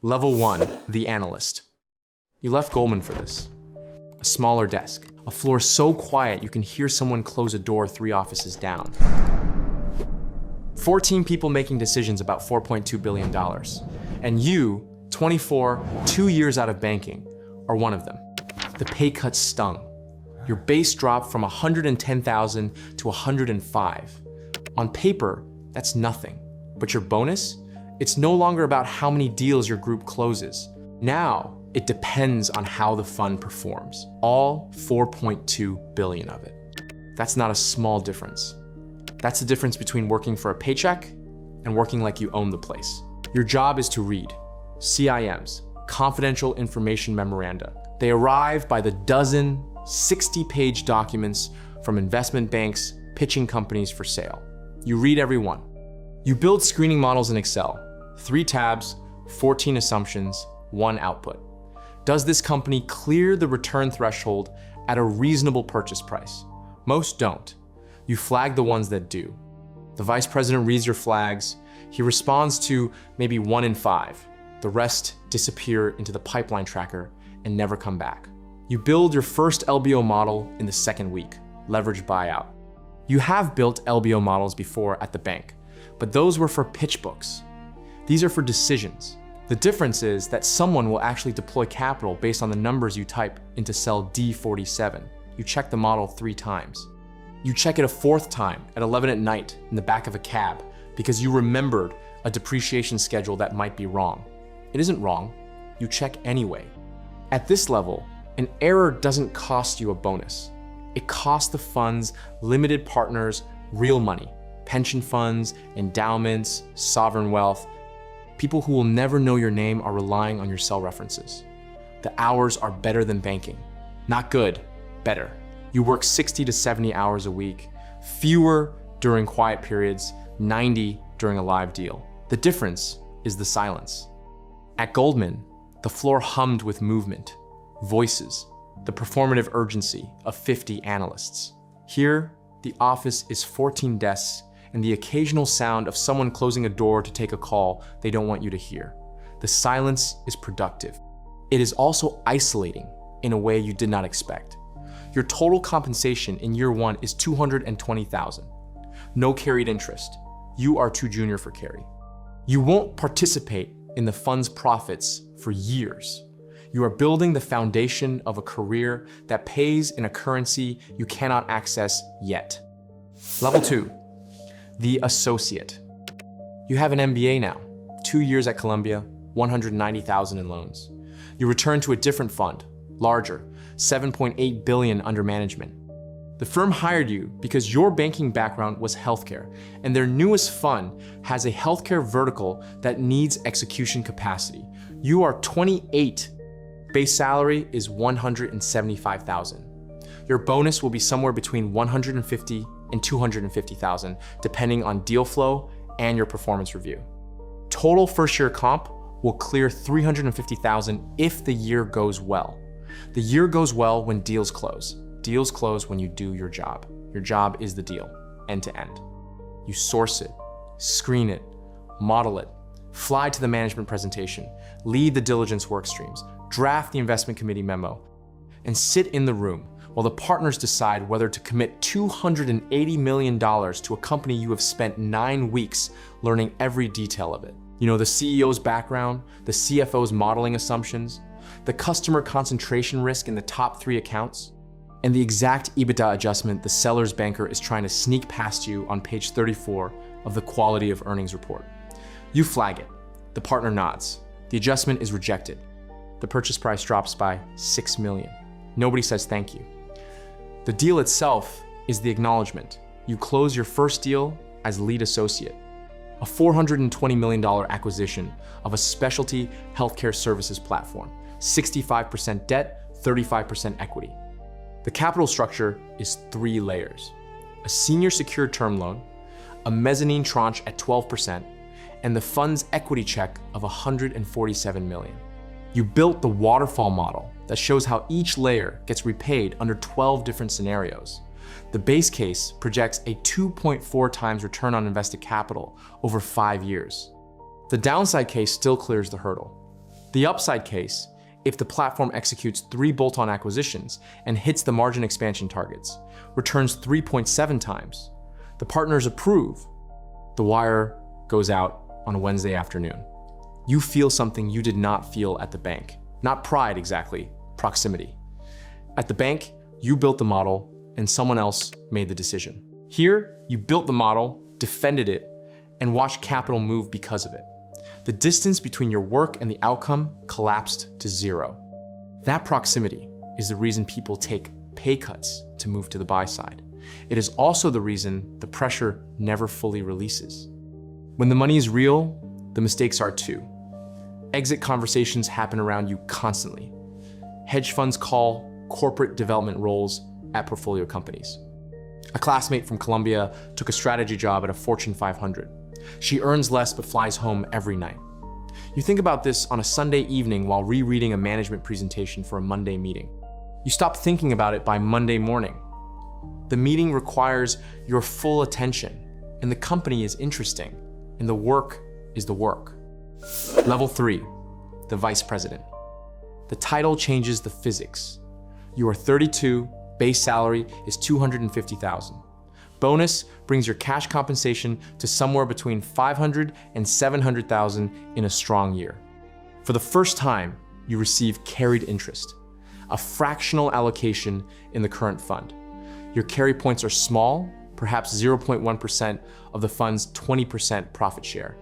Level 1, the analyst. You left Goldman for this. A smaller desk, a floor so quiet you can hear someone close a door 3 offices down. 14 people making decisions about $4.2 billion. And you, 24, 2 years out of banking, are one of them. The pay cut stung. Your base dropped from 110,000 to 105. On paper, that's nothing. But your bonus? It's no longer about how many deals your group closes. Now, it depends on how the fund performs. All 4.2 billion of it. That's not a small difference. That's the difference between working for a paycheck and working like you own the place. Your job is to read CIMs, confidential information memoranda. They arrive by the dozen, 60-page documents from investment banks pitching companies for sale. You read every one. You build screening models in Excel. 3 tabs, 14 assumptions, 1 output. Does this company clear the return threshold at a reasonable purchase price? Most don't. You flag the ones that do. The vice president reads your flags. He responds to maybe 1 in 5. The rest disappear into the pipeline tracker and never come back. You build your first LBO model in the 2nd week, leveraged buyout. You have built LBO models before at the bank, but those were for pitch books. These are for decisions. The difference is that someone will actually deploy capital based on the numbers you type into cell D47. You check the model 3 times. You check it a 4th time at 11 at night in the back of a cab because you remembered a depreciation schedule that might be wrong. It isn't wrong. You check anyway. At this level, an error doesn't cost you a bonus. It costs the fund's limited partners real money. Pension funds, endowments, sovereign wealth. People who will never know your name are relying on your cell references. The hours are better than banking. Not good, better. You work 60 to 70 hours a week, fewer during quiet periods, 90 during a live deal. The difference is the silence. At Goldman, the floor hummed with movement, voices, the performative urgency of 50 analysts. Here, the office is 14 desks and the occasional sound of someone closing a door to take a call they don't want you to hear. The silence is productive. It is also isolating in a way you did not expect. Your total compensation in year 1 is $220,000. No carried interest. You are too junior for carry. You won't participate in the fund's profits for years. You are building the foundation of a career that pays in a currency you cannot access yet. Level 2, the associate. You have an MBA now, 2 years at Columbia, $190,000 in loans. You return to a different fund, larger, $7.8 billion under management. The firm hired you because your banking background was healthcare, and their newest fund has a healthcare vertical that needs execution capacity. You are 28. Base salary is $175,000. Your bonus will be somewhere between $150,000 and $250,000, depending on deal flow and your performance review. Total first-year comp will clear $350,000 if the year goes well. The year goes well when deals close. Deals close when you do your job. Your job is the deal, end to end. You source it, screen it, model it, fly to the management presentation, lead the diligence work streams, draft the investment committee memo, and sit in the room while the partners decide whether to commit $280 million to a company you have spent 9 weeks learning every detail of it. You know, the CEO's background, the CFO's modeling assumptions, the customer concentration risk in the top 3 accounts, and the exact EBITDA adjustment the seller's banker is trying to sneak past you on page 34 of the quality of earnings report. You flag it. The partner nods. The adjustment is rejected. The purchase price drops by $6 million. Nobody says thank you. The deal itself is the acknowledgement. You close your first deal as lead associate, a $420 million acquisition of a specialty healthcare services platform, 65% debt, 35% equity. The capital structure is 3 layers: a senior secured term loan, a mezzanine tranche at 12%, and the fund's equity check of $147 million. You built the waterfall model that shows how each layer gets repaid under 12 different scenarios. The base case projects a 2.4 times return on invested capital over 5 years. The downside case still clears the hurdle. The upside case, if the platform executes 3 bolt-on acquisitions and hits the margin expansion targets, returns 3.7 times. The partners approve. The wire goes out on a Wednesday afternoon. You feel something you did not feel at the bank. Not pride exactly, proximity. At the bank, you built the model and someone else made the decision. Here, you built the model, defended it, and watched capital move because of it. The distance between your work and the outcome collapsed to 0. That proximity is the reason people take pay cuts to move to the buy side. It is also the reason the pressure never fully releases. When the money is real, the mistakes are too. Exit conversations happen around you constantly. Hedge funds call corporate development roles at portfolio companies. A classmate from Columbia took a strategy job at a Fortune 500. She earns less but flies home every night. You think about this on a Sunday evening while rereading a management presentation for a Monday meeting. You stop thinking about it by Monday morning. The meeting requires your full attention, and the company is interesting, and the work is the work. Level 3, the vice president. The title changes the physics. You are 32, base salary is $250,000. Bonus brings your cash compensation to somewhere between $500,000 and $700,000 in a strong year. For the first time, you receive carried interest, a fractional allocation in the current fund. Your carry points are small, perhaps 0.1% of the fund's 20% profit share.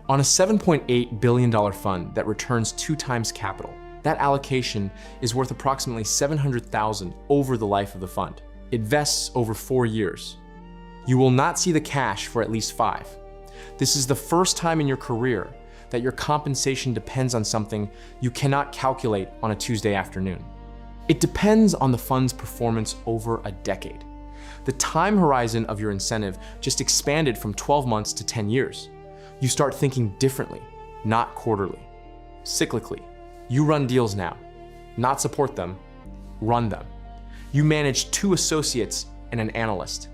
On a $7.8 billion fund that returns 2 times capital, that allocation is worth approximately $700,000 over the life of the fund. It vests over 4 years. You will not see the cash for at least 5. This is the first time in your career that your compensation depends on something you cannot calculate on a Tuesday afternoon. It depends on the fund's performance over a decade. The time horizon of your incentive just expanded from 12 months to 10 years. You start thinking differently, not quarterly. Cyclically, you run deals now, not support them, run them. You manage 2 associates and an analyst.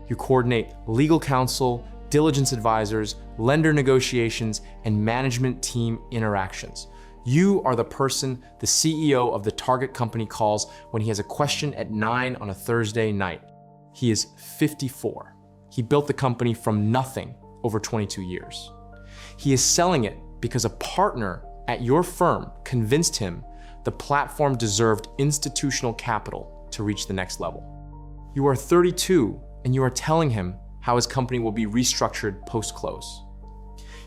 You coordinate legal counsel, diligence advisors, lender negotiations, and management team interactions. You are the person the CEO of the target company calls when he has a question at 9 on a Thursday night. He is 54. He built the company from nothing over 22 years. He is selling it because a partner at your firm convinced him the platform deserved institutional capital to reach the next level. You are 32 and you are telling him how his company will be restructured post-close.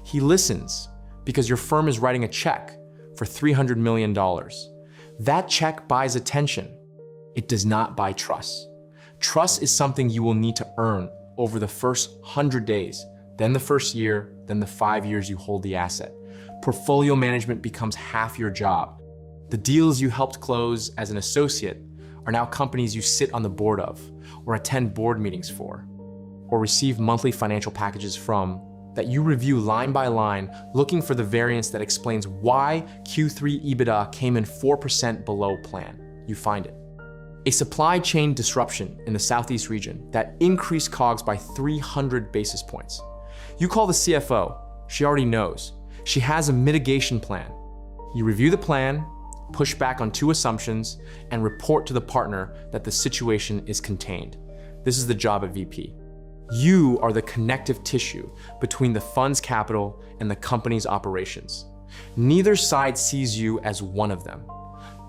He listens because your firm is writing a check for $300 million. That check buys attention. It does not buy trust. Trust is something you will need to earn over the first 100 days, then the first year, then the 5 years you hold the asset. Portfolio management becomes half your job. The deals you helped close as an associate are now companies you sit on the board of, or attend board meetings for, or receive monthly financial packages from that you review line by line, looking for the variance that explains why Q3 EBITDA came in 4% below plan. You find it. A supply chain disruption in the Southeast region that increased COGS by 300 basis points. You call the CFO, she already knows. She has a mitigation plan. You review the plan, push back on 2 assumptions, and report to the partner that the situation is contained. This is the job at VP. You are the connective tissue between the fund's capital and the company's operations. Neither side sees you as one of them.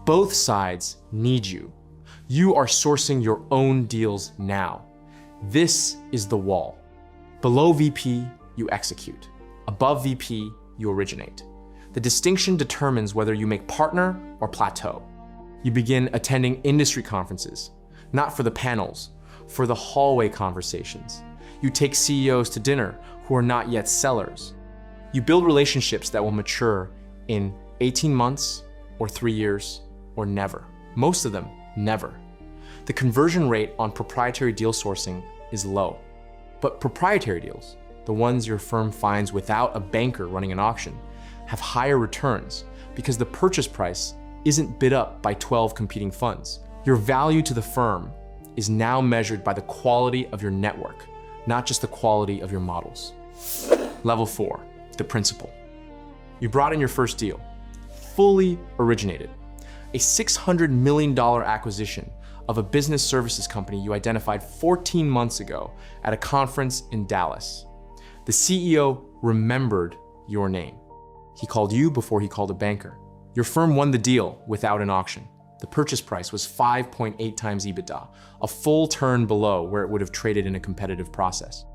Both sides need you. You are sourcing your own deals now. This is the wall. Below VP, you execute. Above VP, you originate. The distinction determines whether you make partner or plateau. You begin attending industry conferences, not for the panels, for the hallway conversations. You take CEOs to dinner who are not yet sellers. You build relationships that will mature in 18 months or 3 years or never. Most of them, never. The conversion rate on proprietary deal sourcing is low. But proprietary deals, the ones your firm finds without a banker running an auction, have higher returns because the purchase price isn't bid up by 12 competing funds. Your value to the firm is now measured by the quality of your network, not just the quality of your models. Level 4, the principal. You brought in your first deal. fully originated. A $600 million acquisition of a business services company you identified 14 months ago at a conference in Dallas. The CEO remembered your name. He called you before he called a banker. Your firm won the deal without an auction. The purchase price was 5.8 times EBITDA, a full turn below where it would have traded in a competitive process.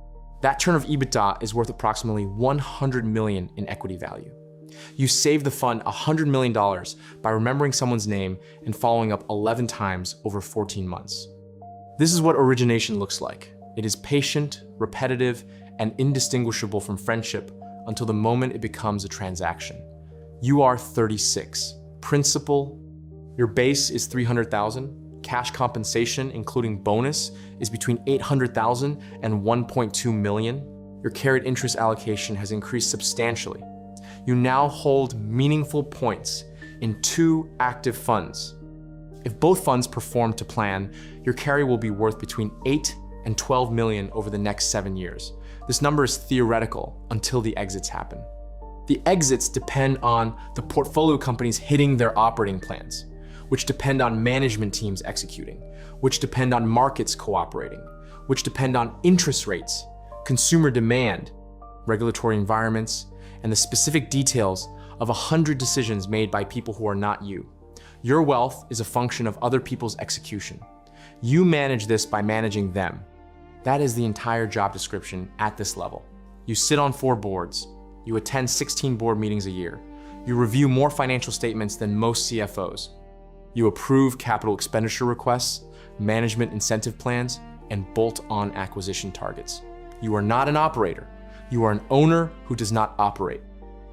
That turn of EBITDA is worth approximately $100 million in equity value. You saved the fund $100 million by remembering someone's name and following up 11 times over 14 months. This is what origination looks like. It is patient, repetitive, and indistinguishable from friendship until the moment it becomes a transaction. You are 36. Principal, your base is $300,000. Cash compensation, including bonus, is between $800,000 and $1.2 million. Your carried interest allocation has increased substantially. You now hold meaningful points in 2 active funds. If both funds perform to plan, your carry will be worth between 8 and 12 million over the next 7 years. This number is theoretical until the exits happen. The exits depend on the portfolio companies hitting their operating plans, which depend on management teams executing, which depend on markets cooperating, which depend on interest rates, consumer demand, regulatory environments, and the specific details of 100 decisions made by people who are not you. Your wealth is a function of other people's execution. You manage this by managing them. That is the entire job description at this level. You sit on 4 boards. You attend 16 board meetings a year. You review more financial statements than most CFOs. You approve capital expenditure requests, management incentive plans, and bolt-on acquisition targets. You are not an operator. You are an owner who does not operate.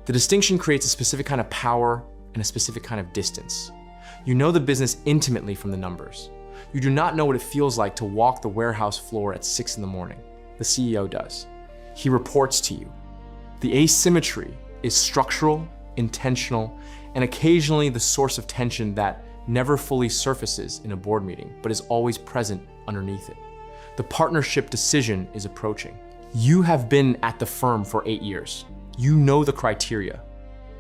The distinction creates a specific kind of power and a specific kind of distance. You know the business intimately from the numbers. You do not know what it feels like to walk the warehouse floor at 6 in the morning. The CEO does. He reports to you. The asymmetry is structural, intentional, and occasionally the source of tension that never fully surfaces in a board meeting, but is always present underneath it. The partnership decision is approaching. You have been at the firm for 8 years. You know the criteria: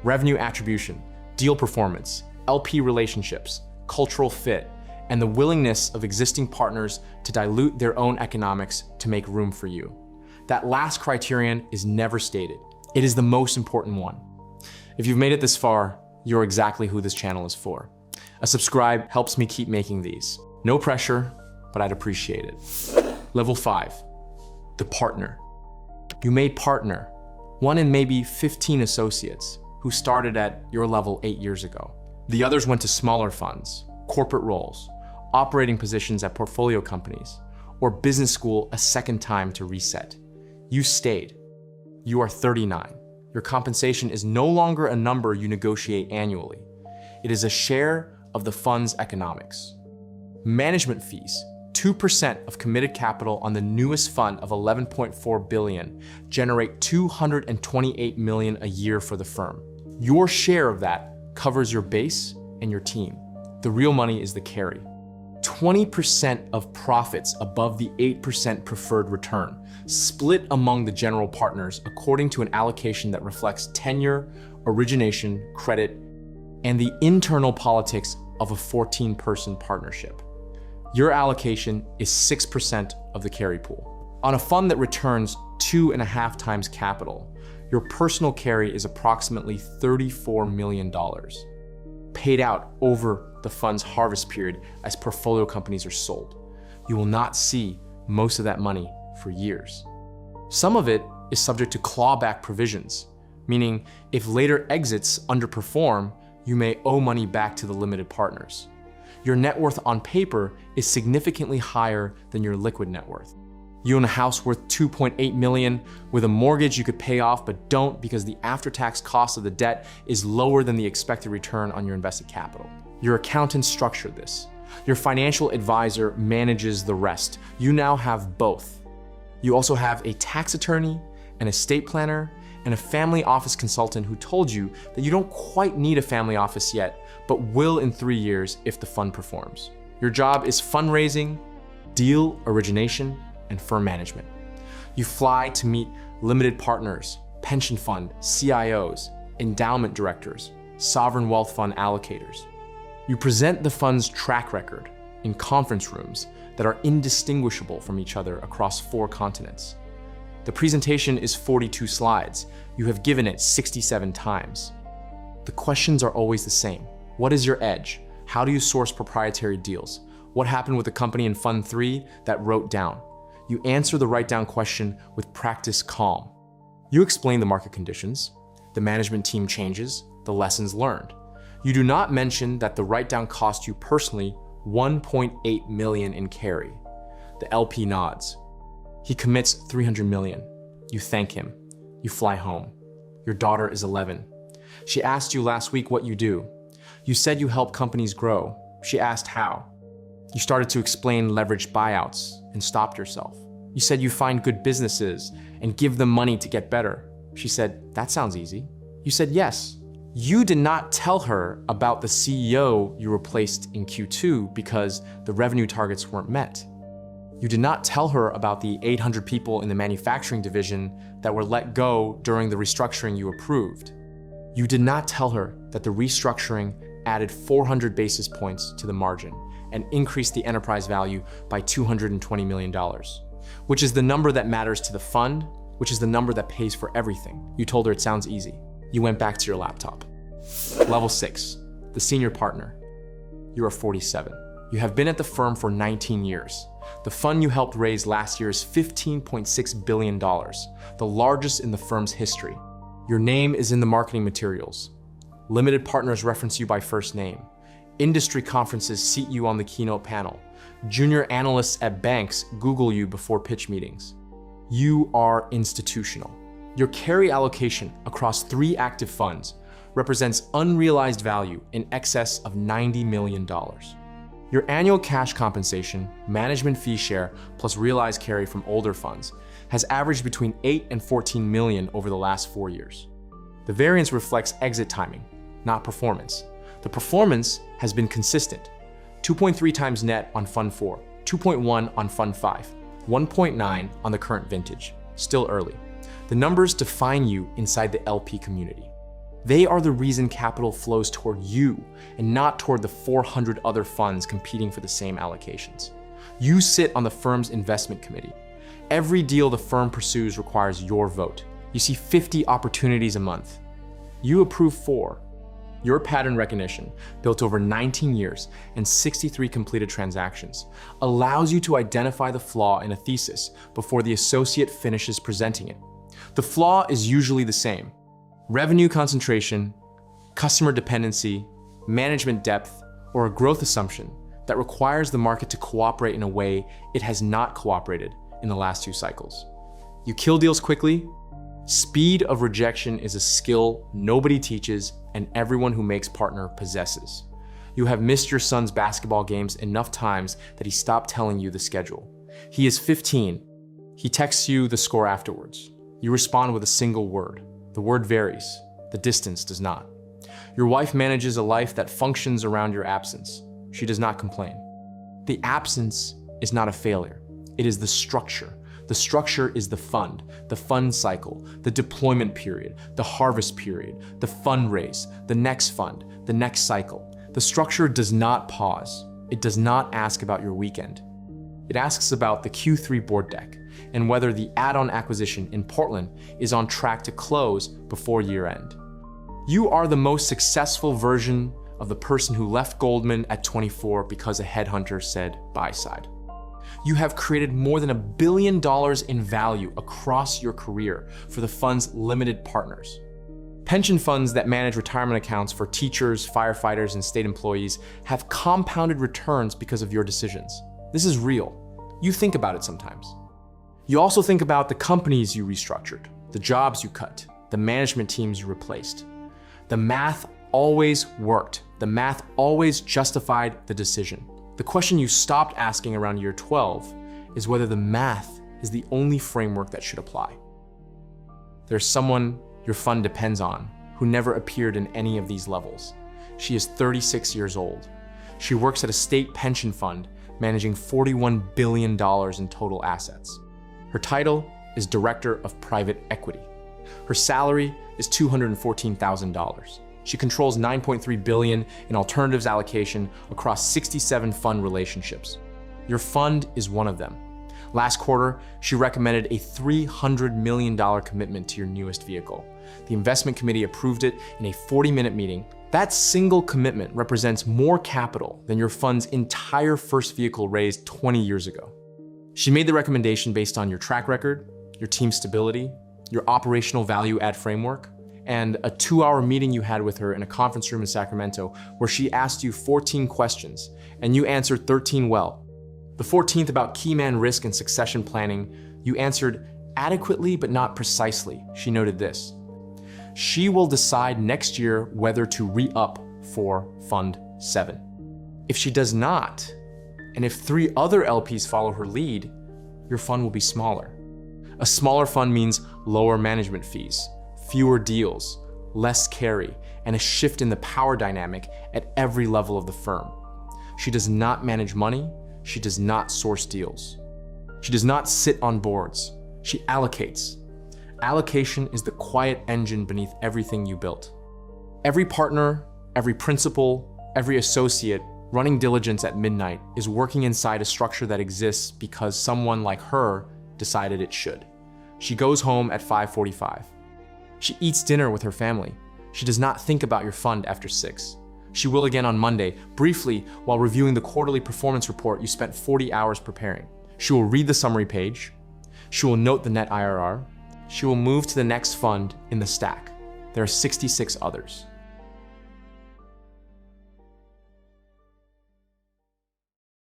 revenue attribution, deal performance, LP relationships, cultural fit, and the willingness of existing partners to dilute their own economics to make room for you. That last criterion is never stated. It is the most important one. If you've made it this far, you're exactly who this channel is for. A subscribe helps me keep making these. No pressure, but I'd appreciate it. Level 5, the partner. You made partner, one in maybe 15 associates who started at your level 8 years ago. The others went to smaller funds, corporate roles, operating positions at portfolio companies, or business school a second time to reset. You stayed. You are 39. Your compensation is no longer a number you negotiate annually. It is a share of the fund's economics. Management fees, 2% of committed capital on the newest fund of $11.4 billion, generate $228 million a year for the firm. Your share of that covers your base and your team. The real money is the carry. 20% of profits above the 8% preferred return, split among the general partners according to an allocation that reflects tenure, origination, credit, and the internal politics of a 14-person partnership. Your allocation is 6% of the carry pool. On a fund that returns 2.5 times capital, your personal carry is approximately $34 million, paid out over the fund's harvest period as portfolio companies are sold. You will not see most of that money for years. Some of it is subject to clawback provisions, meaning if later exits underperform, you may owe money back to the limited partners. Your net worth on paper is significantly higher than your liquid net worth. You own a house worth $2.8 million with a mortgage you could pay off but don't because the after-tax cost of the debt is lower than the expected return on your invested capital. Your accountant structured this. Your financial advisor manages the rest. You now have both. You also have a tax attorney, an estate planner, and a family office consultant who told you that you don't quite need a family office yet, but will in 3 years if the fund performs. Your job is fundraising, deal origination, and firm management. You fly to meet limited partners, pension fund, CIOs, endowment directors, sovereign wealth fund allocators. You present the fund's track record in conference rooms that are indistinguishable from each other across 4 continents. The presentation is 42 slides. You have given it 67 times. The questions are always the same. What is your edge? How do you source proprietary deals? What happened with the company in Fund 3 that wrote down? You answer the write-down question with practiced calm. You explain the market conditions, the management team changes, the lessons learned. You do not mention that the write-down cost you personally $1.8 million in carry. The LP nods. He commits $300 million. You thank him. You fly home. Your daughter is 11. She asked you last week what you do. You said you help companies grow. She asked how. You started to explain leveraged buyouts and stopped yourself. You said you find good businesses and give them money to get better. She said, that sounds easy. You said yes. You did not tell her about the CEO you replaced in Q2 because the revenue targets weren't met. You did not tell her about the 800 people in the manufacturing division that were let go during the restructuring you approved. You did not tell her that the restructuring added 400 basis points to the margin and increased the enterprise value by $220 million, which is the number that matters to the fund, which is the number that pays for everything. You told her it sounds easy. You went back to your laptop. Level 6, the senior partner. You are 47. You have been at the firm for 19 years. The fund you helped raise last year is $15.6 billion, the largest in the firm's history. Your name is in the marketing materials. Limited partners reference you by first name. Industry conferences seat you on the keynote panel. Junior analysts at banks Google you before pitch meetings. You are institutional. Your carry allocation across 3 active funds represents unrealized value in excess of $90 million. Your annual cash compensation, management fee share, plus realized carry from older funds has averaged between 8 and 14 million over the last 4 years. The variance reflects exit timing, not performance. The performance has been consistent. 2.3 times net on Fund 4, 2.1 on Fund 5, 1.9 on the current vintage. Still early. The numbers define you inside the LP community. They are the reason capital flows toward you and not toward the 400 other funds competing for the same allocations. You sit on the firm's investment committee. Every deal the firm pursues requires your vote. You see 50 opportunities a month. You approve 4. Your pattern recognition, built over 19 years and 63 completed transactions, allows you to identify the flaw in a thesis before the associate finishes presenting it. The flaw is usually the same: revenue concentration, customer dependency, management depth, or a growth assumption that requires the market to cooperate in a way it has not cooperated in the last 2 cycles. You kill deals quickly. Speed of rejection is a skill nobody teaches and everyone who makes partner possesses. You have missed your son's basketball games enough times that he stopped telling you the schedule. He is 15. He texts you the score afterwards. You respond with a single word. The word varies. The distance does not. Your wife manages a life that functions around your absence. She does not complain. The absence is not a failure. It is the structure. The structure is the fund cycle, the deployment period, the harvest period, the fundraise, the next fund, the next cycle. The structure does not pause. It does not ask about your weekend. It asks about the Q3 board deck and whether the add-on acquisition in Portland is on track to close before year end. You are the most successful version of the person who left Goldman at 24 because a headhunter said buy side. You have created more than $1 billion in value across your career for the fund's limited partners. Pension funds that manage retirement accounts for teachers, firefighters, and state employees have compounded returns because of your decisions. This is real. You think about it sometimes. You also think about the companies you restructured, the jobs you cut, the management teams you replaced. The math always worked. The math always justified the decision. The question you stopped asking around year 12 is whether the math is the only framework that should apply. There's someone your fund depends on who never appeared in any of these levels. She is 36 years old. She works at a state pension fund managing $41 billion in total assets. Her title is Director of Private Equity. Her salary is $214,000. She controls $9.3 billion in alternatives allocation across 67 fund relationships. Your fund is one of them. Last quarter, she recommended a $300 million commitment to your newest vehicle. The investment committee approved it in a 40-minute meeting. That single commitment represents more capital than your fund's entire first vehicle raised 20 years ago. She made the recommendation based on your track record, your team stability, your operational value add framework, and a 2-hour meeting you had with her in a conference room in Sacramento where she asked you 14 questions and you answered 13 well. The 14th about key man risk and succession planning, you answered adequately but not precisely. She noted this: she will decide next year whether to re-up for Fund 7. If she does not, and if 3 other LPs follow her lead, your fund will be smaller. A smaller fund means lower management fees, fewer deals, less carry, and a shift in the power dynamic at every level of the firm. She does not manage money. She does not source deals. She does not sit on boards. She allocates. Allocation is the quiet engine beneath everything you built. Every partner, every principal, every associate running diligence at midnight is working inside a structure that exists because someone like her decided it should. She goes home at 5:45. She eats dinner with her family. She does not think about your fund after 6. She will again on Monday, briefly while reviewing the quarterly performance report you spent 40 hours preparing. She will read the summary page. She will note the net IRR. She will move to the next fund in the stack. There are 66 others.